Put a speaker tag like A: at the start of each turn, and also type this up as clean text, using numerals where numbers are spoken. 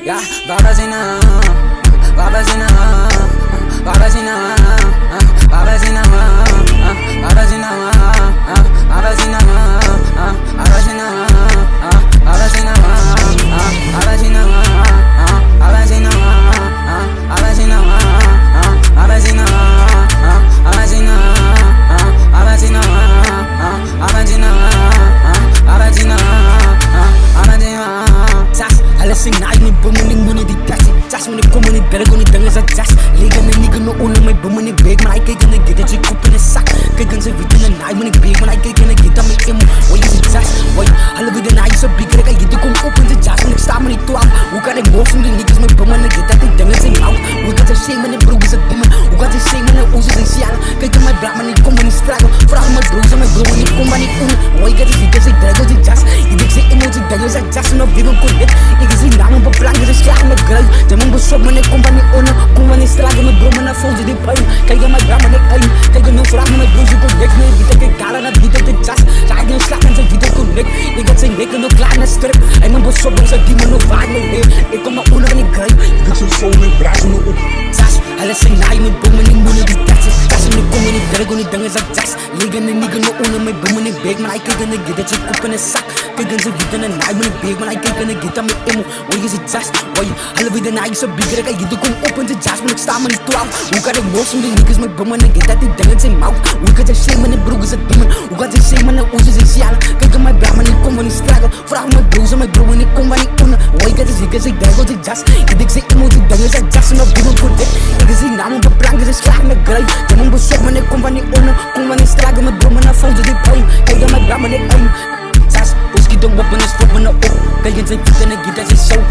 A: Ja, babazina, babazina, babazina, babazina, babazina, babazina, Alasing na ay may bumuning muna di kasi Jas mo ni kumanig dalago ni dangas at jas Liga na niga no una may bumunig big Man ay kay ka nagita si kupi na sak Kay gan sa video na naay mo ni big Man ay kay ka nagita may emo Why is it jas? Why? Halabi na naay sa big Kaya hindi kong open sa jas Mo nagsama nito ang Huwag ka nag-motion din niggas may buman nagita Tay dangas sa mouth Huwag ka sa shame man brugas at buman Huwag ka sa shame man uso sa siyala Kay ka may black man ni kuman ni struggle Fra may bruisa may blow ni kuman ni una Why ka sa video sa drago sa jas Hindi sa emo sa dangas sa jas No vivo ko hit Kasi naman pa plan kasi siya mag-grind Jamang busog man ay kumpani una Kumpani straga mag-bro man na phone Jadi pain Kaya mag-drama na kain Kaya nung surag na mag-blues ko neck Na ibita kay kala na bita kay jas Lagi yung slakan sa video ko neck Igat sa neck na klan na strip Ay man busog sa di man no bad no head Ikaw mauna ka ni grind Igat sa soul may braso no up Jas Alasang na ay may bumaning muna di jas Jas may kumanig dalago ni dangas at jas Liga na niga no una may bumanig big Man ay kaya nagita sa kupa na sak Kaya sa video na naay mo ni big Man ay kaya nagita may emo Why is it just? Why? Halabi na naay sa bigre Kaya hindi kong open sa jas Mo nagsama nito ang Huwag ka nag-motion din niggas may buman nagita Ti dangan sa mouth Huwag ka sa shame man brugas at biman Huwag ka sa shame man uso sa siyala Kaya may black man ni kuman ni struggle Fra may blues may bro ni kuman ni una Why ka sa siga sa dago sa jas Hindi sa emo ti dangan sa jas No bilang ko dik Kasi naman pa plan kasi slack na grind Jamang busog man ni kuman ni una Kuman ni struggle may bro man na phone Jadi pain Kaya may black man ni aim Jas Puski don't wap on his foot man na up Kaya sa kita na gita sa show